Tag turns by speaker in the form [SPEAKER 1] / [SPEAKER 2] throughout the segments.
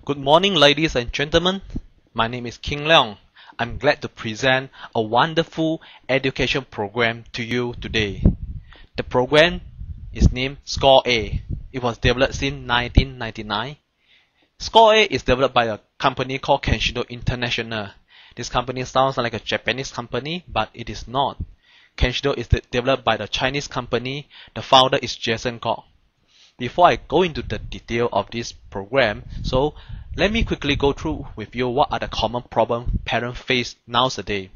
[SPEAKER 1] Good morning, ladies and gentlemen. My name is King Leong. I'm glad to present a wonderful education program to you today. The program is named ScoreA. It was developed in 1999. ScoreA is developed by a company called Kenshido International. This company sounds like a Japanese company, but it is not. Kenshido is developed by the Chinese company. The founder is Jason Kok. Before I go into the detail of this program, so let me quickly go through with you what are the common problems parents face nowadays.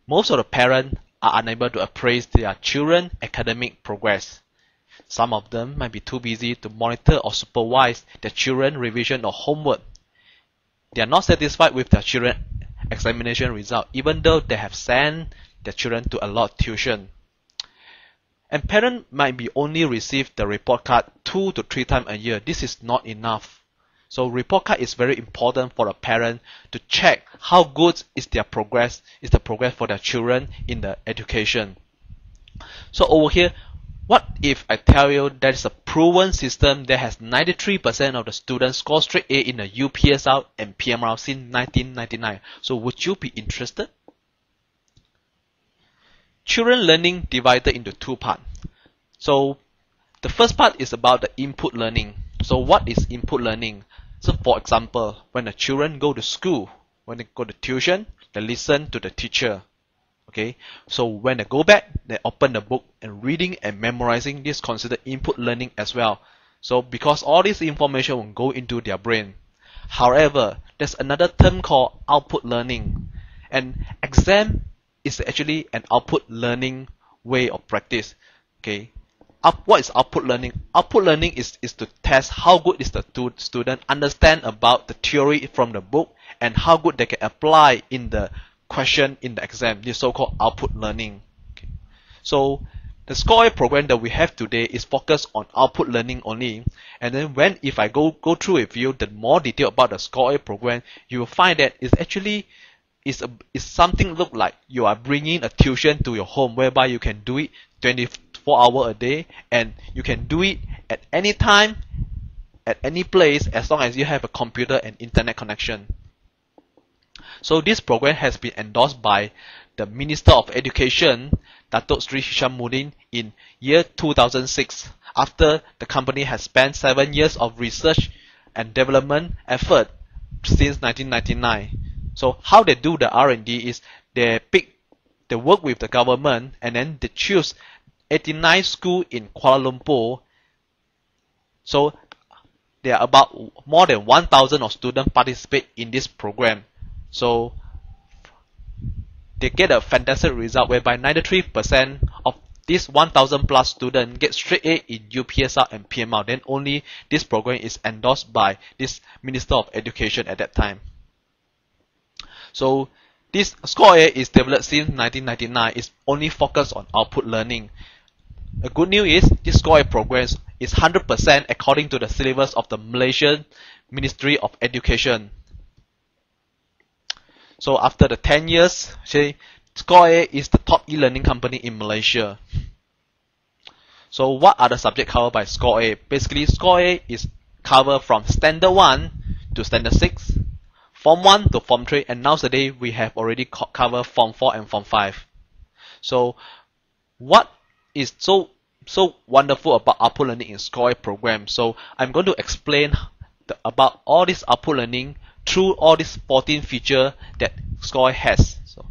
[SPEAKER 1] Most of the parents are unable to appraise their children's academic progress. Some of them might be too busy to monitor or supervise their children's revision or homework. They are not satisfied with their children's examination result, even though they have sent their children to a lot of tuition. And parents might be only receive the report card 2 to 3 times a year. This is not enough. So report card is very important for a parent to check how good is the progress for their children in the education. So over here, what if I tell you there is a proven system that has 93% of the students score straight A in the UPSR and PMR since 1999? So would you be interested? Children learning divided into two parts. So the first part is about the input learning. So what is input learning? So for example, when the children go to school, when they go to tuition, they listen to the teacher. Okay, so when they go back, they open the book and reading and memorizing. This is considered input learning as well. So because all this information will go into their brain. However, there's another term called output learning. And exam is actually an output learning way of practice. Okay, what is output learning? Output learning is to test how good is the student understand about the theory from the book and how good they can apply in the question in the exam. This is so-called output learning. Okay. So the ScoreA program that we have today is focused on output learning only. And then if I go through with you the more detail about the ScoreA program, you will find that it's actually is something look like you are bringing a tuition to your home, whereby you can do it 24 hours a day, and you can do it at any time, at any place, as long as you have a computer and internet connection. So this program has been endorsed by the Minister of Education, Datuk Sri Hishamuddin, in year 2006, after the company has spent 7 years of research and development effort since 1999. So how they do the R&D is they work with the government, and then they choose 89 schools in Kuala Lumpur. So there are about more than 1,000 of students participate in this program. So they get a fantastic result whereby 93% of these 1,000 plus students get straight A in UPSR and PMR. Then only this program is endorsed by this Minister of Education at that time. So this ScoreA is developed since 1999. It's only focused on output learning. The good news is this ScoreA program is 100% according to the syllabus of the Malaysian Ministry of Education. So after the 10 years, ScoreA is the top e-learning company in Malaysia. So what are the subjects covered by ScoreA? Basically, ScoreA is covered from Standard 1 to Standard 6, Form 1 to Form 3, and nowadays we have already covered Form 4 and Form 5. So what is so wonderful about output learning in ScoreA program? So I'm going to explain about all this output learning through all these 14 features that ScoreA has. So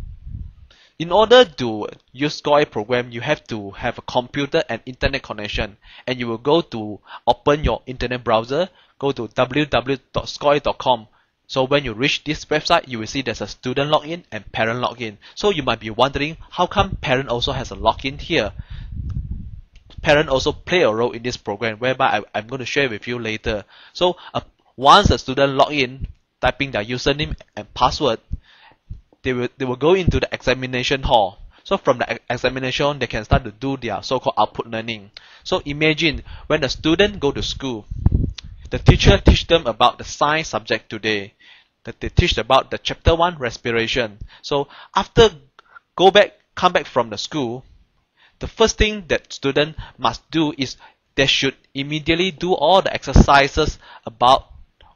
[SPEAKER 1] in order to use ScoreA program, you have to have a computer and internet connection, and you will go to open your internet browser, go to www.scorea.com. So when you reach this website, you will see there's a student login and parent login. So you might be wondering, how come parent also has a login here? Parent also play a role in this program, whereby I'm going to share with you later. So once the student log in, typing their username and password, they will go into the examination hall. So from the examination, they can start to do their so-called output learning. So imagine when the student go to school, the teacher teach them about the science subject today. That they teach about the chapter 1 respiration. So after come back from the school, the first thing that student must do is they should immediately do all the exercises about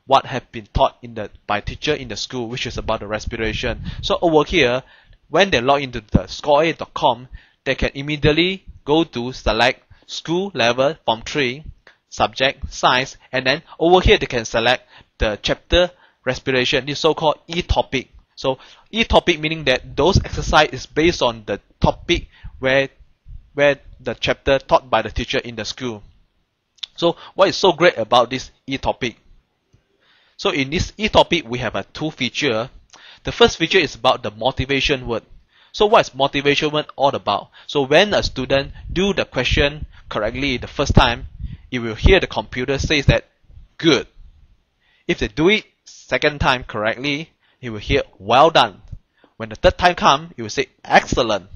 [SPEAKER 1] what have been taught by teacher in the school, which is about the respiration. So over here, when they log into the ScoreA.com, they can immediately go to select school level form 3, subject, science, and then over here they can select the chapter respiration, this so-called E-topic. So E-topic meaning that those exercise is based on the topic where the chapter taught by the teacher in the school. So what is so great about this E-topic? So in this E-topic we have two features. The first feature is about the motivation word. So what is motivation word all about? So when a student do the question correctly the first time, it will hear the computer says that good. If they do it second time correctly, it will hear well done. When the third time comes, it will say excellent.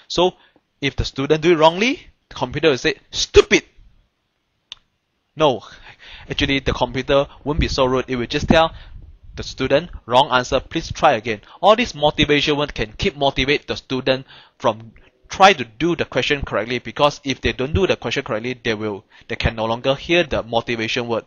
[SPEAKER 1] So if the student do it wrongly, the computer will say stupid. No, actually the computer won't be so rude. It will just tell the student wrong answer, please try again. All this motivation word can keep motivate the student from try to do the question correctly, because if they don't do the question correctly, they can no longer hear the motivation word.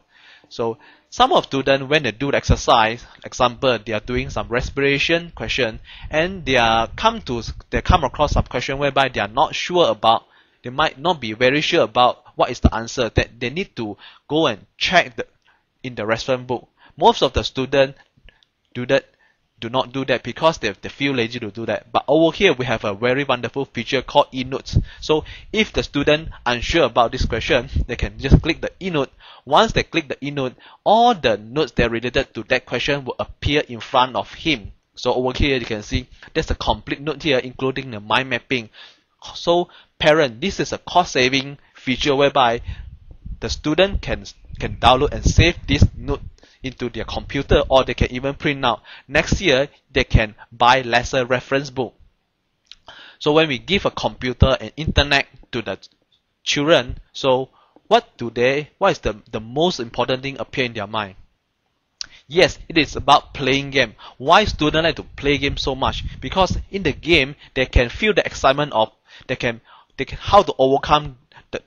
[SPEAKER 1] So some of students, when they do the exercise, example, they are doing some respiration question, and they come across some question whereby they are not sure about, they might not be very sure about what is the answer, that they need to go and check in the reference book. Most of the students do not do that because they feel lazy to do that. But over here we have a very wonderful feature called eNotes. So if the student unsure about this question, they can just click the eNote. Once they click the eNote, all the notes that are related to that question will appear in front of him. So over here you can see there's a complete note here, including the mind mapping. So parent, this is a cost saving feature whereby the student can download and save this note into their computer, or they can even print out. Next year they can buy lesser reference book. So when we give a computer and internet to the children, so what is the most important thing appear in their mind? Yes, it is about playing game. Why students like to play game so much? Because in the game they can feel the excitement of how to overcome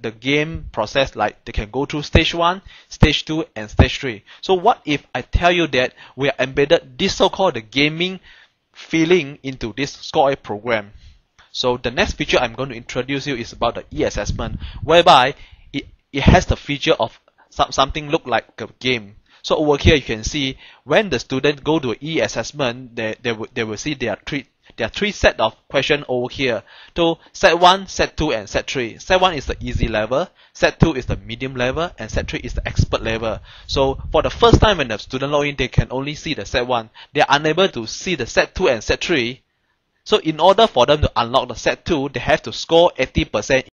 [SPEAKER 1] the game process. Like they can go through stage 1, stage 2, and stage 3. So what if I tell you that we are embedded this so-called the gaming feeling into this ScoreA program? So the next feature I'm going to introduce you is about the e-assessment, whereby it has the feature of something look like a game. So over here you can see when the student go to e-assessment, they will see there are three set of questions over here. So set 1, set 2, and set 3. Set 1 is the easy level, set 2 is the medium level, and set 3 is the expert level. So for the first time when the student log in, they can only see the set 1. They are unable to see the set 2 and set 3. So in order for them to unlock the set 2, they have to score 80%